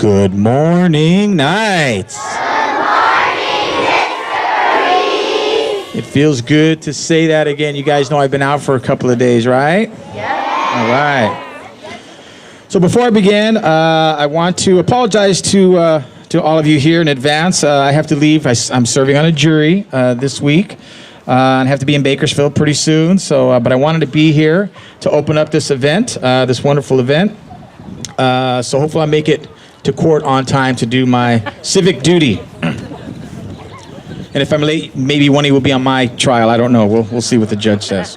Good morning, Knights. Good morning, Mr. Ruiz. It feels good to say that again. You guys know I've been out for a couple of days, right? Yeah. All right. So before I begin, I want to apologize to all of you here in advance. I have to leave. I'm serving on a jury this week. And have to be in Bakersfield pretty soon. So, but I wanted to be here to open up this event, this wonderful event. So hopefully I'll make it to court on time to do my civic duty. And if I'm late, maybe one of you will be on my trial. I don't know. We'll see what the judge says.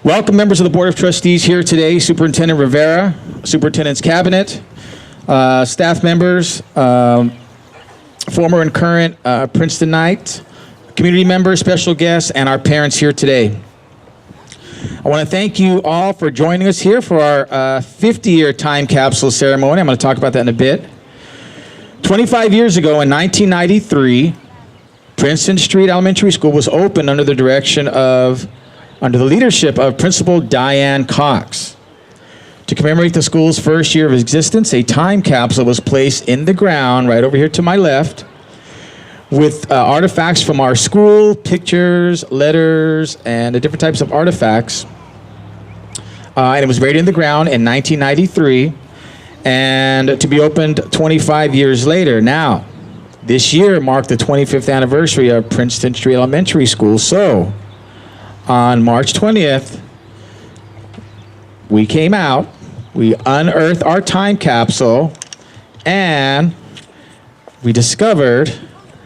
Welcome, members of the Board of Trustees here today. Superintendent Rivera, Superintendent's Cabinet, staff members, former and current Princeton Knights, community members, special guests, and our parents here today. I want to thank you all for joining us here for our 50-year time capsule ceremony. I'm going to talk about that in a bit. 25 years ago in 1993, Princeton Street Elementary School was opened under the leadership of Principal Diane Cox. To commemorate the school's first year of existence, a time capsule was placed in the ground right over here to my left with artifacts from our school, pictures, letters, and the different types of artifacts. And it was buried in the ground in 1993 and to be opened 25 years later. Now, this year marked the 25th anniversary of Princeton Street Elementary School. So, on March 20th, we came out, we unearthed our time capsule, and we discovered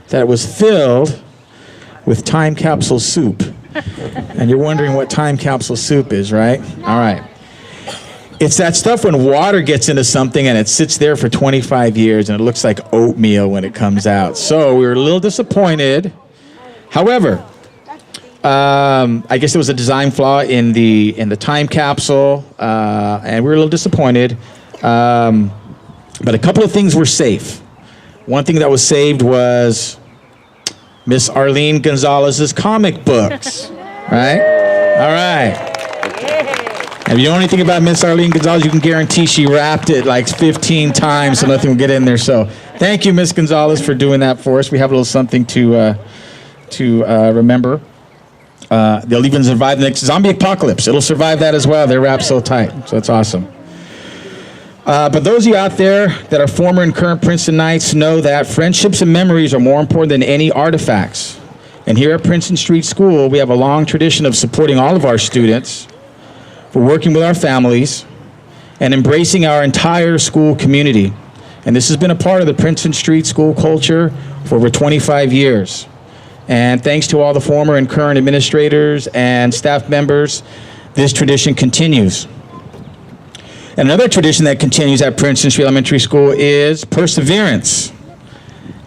that it was filled with time capsule soup. And you're wondering what time capsule soup is, right? All right. It's that stuff when water gets into something and it sits there for 25 years and it looks like oatmeal when it comes out. So we were a little disappointed. However, I guess there was a design flaw in the time capsule, and we were a little disappointed. But a couple of things were safe. One thing that was saved was Miss Arleen Gonzalez's comic books, right? All right. If you know anything about Miss Arleen Gonzalez, you can guarantee she wrapped it like 15 times so nothing will get in there. So thank you, Miss Gonzalez, for doing that for us. We have a little something to remember. They'll even survive the next zombie apocalypse. It'll survive that as well. They're wrapped so tight, so it's awesome. But those of you out there that are former and current Princeton Knights know that friendships and memories are more important than any artifacts. And here at Princeton Street School, we have a long tradition of supporting all of our students, for working with our families, and embracing our entire school community. And this has been a part of the Princeton Street School culture for over 25 years. And thanks to all the former and current administrators and staff members, this tradition continues. And another tradition that continues at Princeton Street Elementary School is perseverance.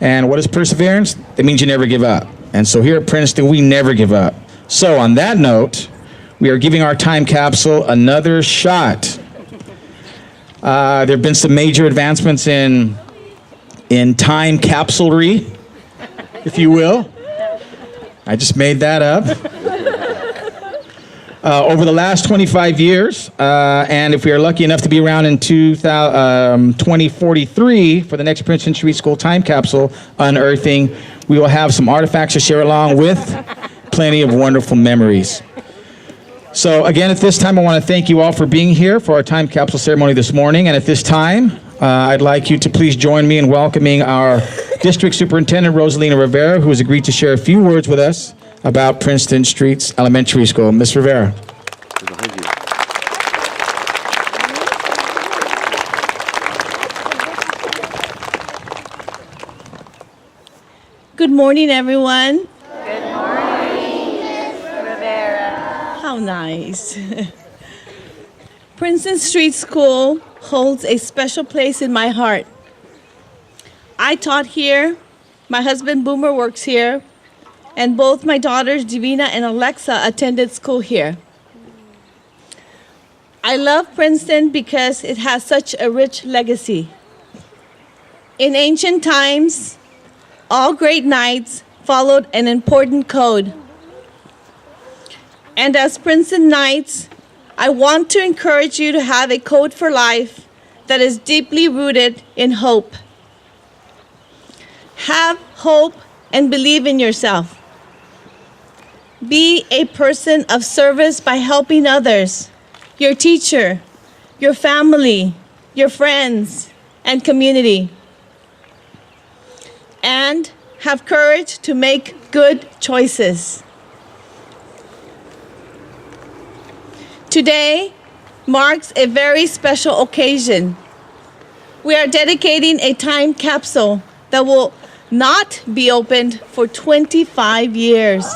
And what is perseverance? It means you never give up. And so here at Princeton, we never give up. So on that note, we are giving our time capsule another shot. There have been some major advancements in time capsulery, if you will. I just made that up. Over the last 25 years, and if we are lucky enough to be around in 2043 for the next Princeton Street School time capsule unearthing, we will have some artifacts to share along with plenty of wonderful memories. So again, at this time, I want to thank you all for being here for our time capsule ceremony this morning. And at this time, I'd like you to please join me in welcoming our District Superintendent Rosalina Rivera, who has agreed to share a few words with us about Princeton Street Elementary School. Ms. Rivera. Good morning, everyone. Good morning, Ms. Rivera. How nice. Princeton Street School holds a special place in my heart. I taught here, my husband Boomer works here, and both my daughters Divina and Alexa attended school here. I love Princeton because it has such a rich legacy. In ancient times, all great knights followed an important code. And as Princeton Knights, I want to encourage you to have a code for life that is deeply rooted in hope. Have hope and believe in yourself. Be a person of service by helping others, your teacher, your family, your friends, and community. And have courage to make good choices. Today marks a very special occasion. We are dedicating a time capsule that will not be opened for 25 years.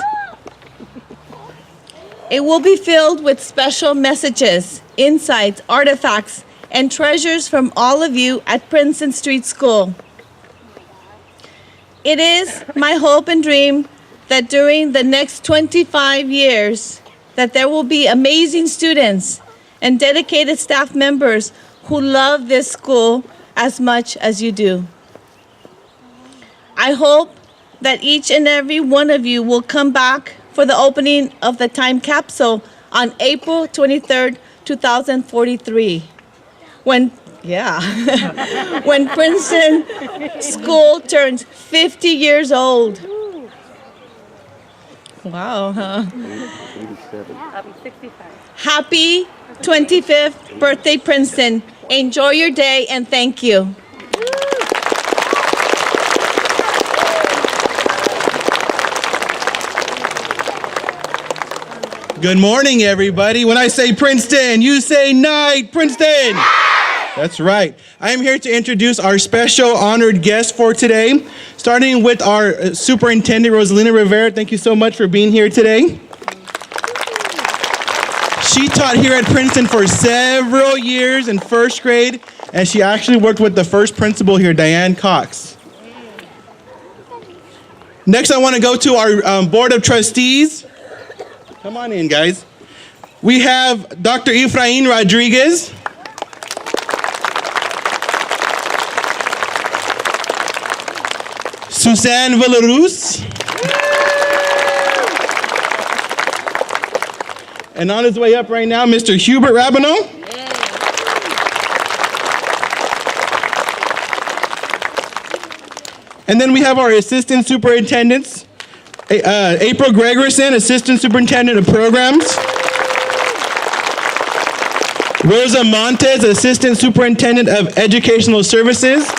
It will be filled with special messages, insights, artifacts, and treasures from all of you at Princeton Street School. It is my hope and dream that during the next 25 years, that there will be amazing students and dedicated staff members who love this school as much as you do. I hope that each and every one of you will come back for the opening of the time capsule on April 23rd, 2043, when Princeton School turns 50 years old. Wow, huh? 87. I'll be 65. Happy 25th birthday, Princeton. Enjoy your day and thank you. Good morning, everybody. When I say Princeton, you say night, Princeton. That's right. I am here to introduce our special honored guest for today, starting with our Superintendent Rosalina Rivera. Thank you so much for being here today. She taught here at Princeton for several years in first grade, and she actually worked with the first principal here, Diane Cox. Next, I want to go to our Board of Trustees. Come on in, guys. We have Dr. Efrain Rodriguez. Suzanne Villaruz. And on his way up right now, Mr. Hubert Rabineau. And then we have our assistant superintendents. April Gregerson, Assistant Superintendent of Programs. Rosa Montes, Assistant Superintendent of Educational Services.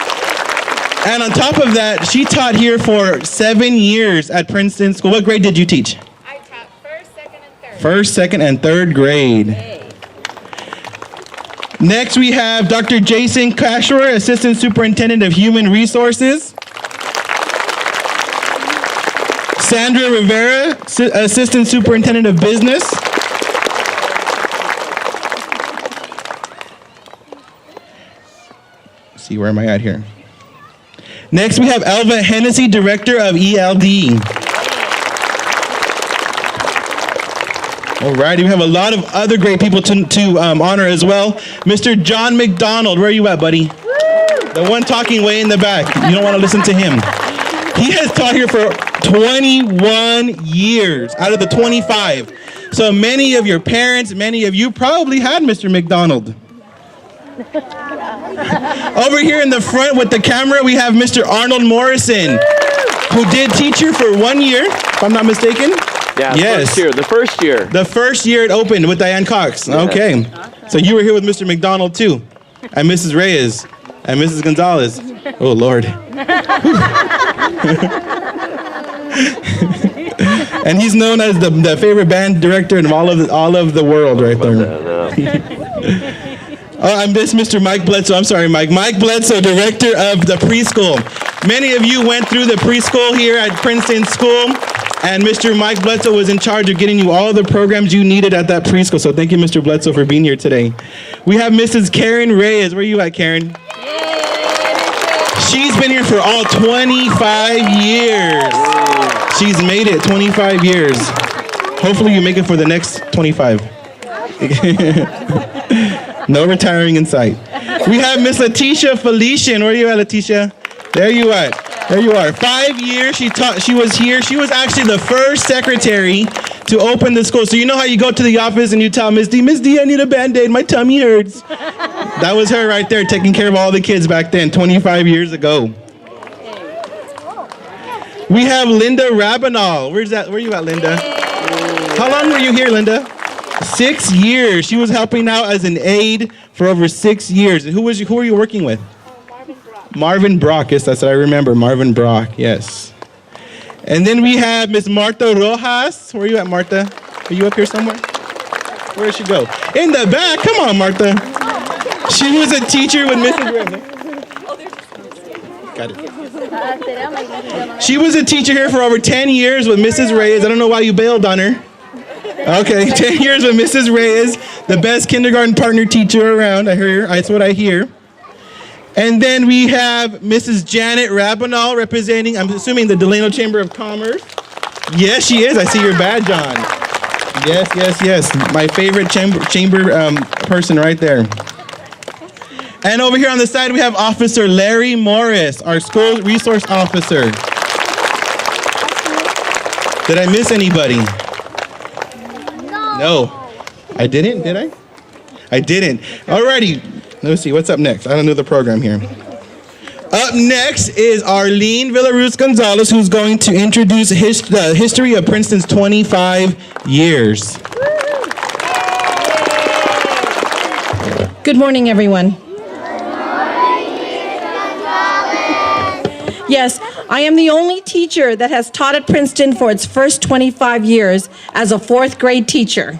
And on top of that, she taught here for 7 years at Princeton School. What grade did you teach? I taught first, second, and third. First, second, and third grade. Next, we have Dr. Jason Cashwer, Assistant Superintendent of Human Resources. Sandra Rivera, Assistant Superintendent of Business. Let's see, where am I at here? Next, we have Elva Hennessy, Director of ELD. Alrighty, we have a lot of other great people to honor as well. Mr. John McDonald, where are you at, buddy? The one talking way in the back. You don't want to listen to him. He has taught here for 21 years out of the 25. So many of your parents, many of you probably had Mr. McDonald. Over here in the front with the camera, we have Mr. Arnold Morrison, who did teach here for 1 year, if I'm not mistaken. Yeah, Yes. the first year. The first year it opened with Diane Cox. Okay. So you were here with Mr. McDonald too, and Mrs. Reyes, and Mrs. Gonzalez. Oh, Lord. And he's known as the favorite band director in all of the world right there. Oh, I missed Mr. Mike Bledsoe. I'm sorry, Mike. Mike Bledsoe, director of the preschool. Many of you went through the preschool here at Princeton School, and Mr. Mike Bledsoe was in charge of getting you all the programs you needed at that preschool. So thank you, Mr. Bledsoe, for being here today. We have Mrs. Karen Reyes. Where are you at, Karen? She's been here for all 25 years. She's made it 25 years. Hopefully you make it for the next 25. No retiring in sight. We have Miss Letitia Felician. Where are you at, Letitia? There you are. There you are. 5 years she taught. She was here. She was actually the first secretary to open the school. So you know how you go to the office and you tell Miss D, I need a Band-Aid. My tummy hurts. That was her right there, taking care of all the kids back then, 25 years ago. We have Linda Rabinal. Where are you at, Linda? How long were you here, Linda? 6 years. She was helping out as an aide for over 6 years. Who were you working with? Marvin Brock. Marvin Brock, yes, that's what I remember. Marvin Brock, yes. And then we have Miss Martha Rojas. Where are you at, Martha? Are you up here somewhere? Where did she go? In the back. Come on, Martha. She was a teacher with Mrs. Rivera. Got it. She was a teacher here for over 10 years with Mrs. Reyes. I don't know why you bailed on her. Okay, 10 years with Mrs. Reyes, the best kindergarten partner teacher around. That's what I hear. And then we have Mrs. Janet Rabinal representing, I'm assuming, the Delano Chamber of Commerce. Yes, she is. I see your badge on. Yes. My favorite chamber person right there. And over here on the side, we have Officer Larry Morris, our school resource officer. Did I miss anybody? No. I didn't, did I? I didn't. Alrighty. Let's see, what's up next? I don't know the program here. Up next is Arleen Villaruz-Gonzales, who's going to introduce the history of Princeton's 25 years. Good morning, everyone. Yes, I am the only teacher that has taught at Princeton for its first 25 years as a fourth grade teacher.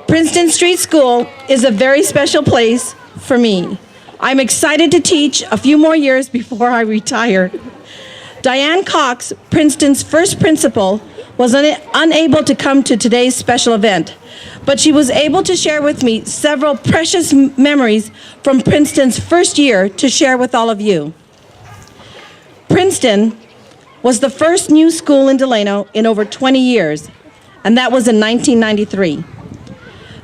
Princeton Street School is a very special place for me. I'm excited to teach a few more years before I retire. Diane Cox, Princeton's first principal, was unable to come to today's special event, but she was able to share with me several precious memories from Princeton's first year to share with all of you. Princeton was the first new school in Delano in over 20 years, and that was in 1993.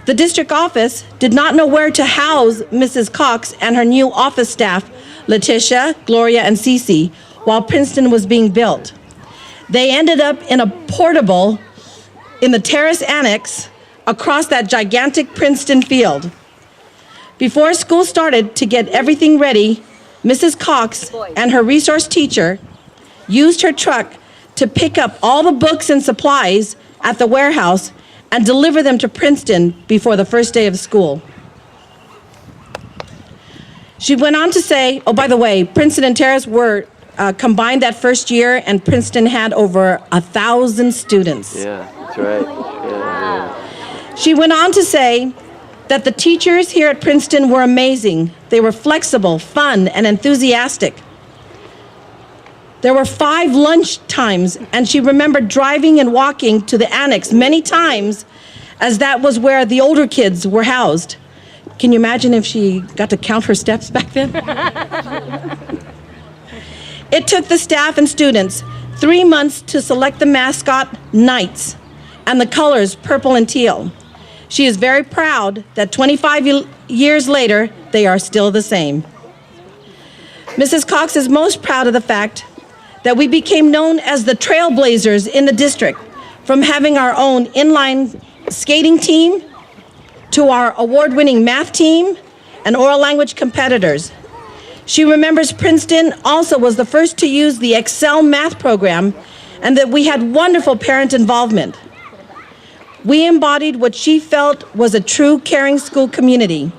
The district office did not know where to house Mrs. Cox and her new office staff, Letitia, Gloria, and Cece, while Princeton was being built. They ended up in a portable in the terrace annex across that gigantic Princeton field. Before school started, to get everything ready, Mrs. Cox and her resource teacher used her truck to pick up all the books and supplies at the warehouse and deliver them to Princeton before the first day of school. She went on to say, oh, by the way, Princeton and Terrace were combined that first year, and Princeton had over 1,000 students. Yeah, that's right. Yeah. She went on to say that the teachers here at Princeton were amazing. They were flexible, fun, and enthusiastic. There were 5 lunch times, and she remembered driving and walking to the annex many times, as that was where the older kids were housed. Can you imagine if she got to count her steps back then? It took the staff and students 3 months to select the mascot, Knights, and the colors, purple and teal. She is very proud that 25 years later, they are still the same. Mrs. Cox is most proud of the fact that we became known as the trailblazers in the district, from having our own inline skating team to our award-winning math team and oral language competitors. She remembers Princeton also was the first to use the Excel math program, and that we had wonderful parent involvement. We embodied what she felt was a true caring school community.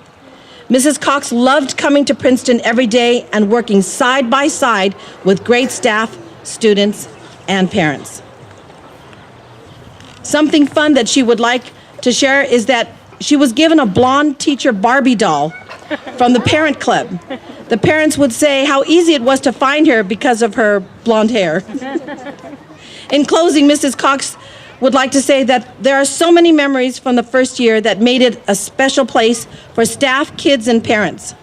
Mrs. Cox loved coming to Princeton every day and working side by side with great staff, students, and parents. Something fun that she would like to share is that she was given a blonde teacher Barbie doll from the parent club. The parents would say how easy it was to find her because of her blonde hair. In closing, Mrs. Cox would like to say that there are so many memories from the first year that made it a special place for staff, kids, and parents.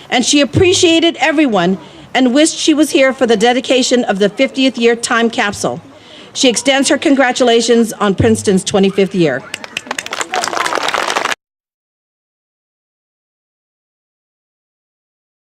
And she appreciated everyone and wished she was here for the dedication of the 50th year time capsule. She extends her congratulations on Princeton's 25th year.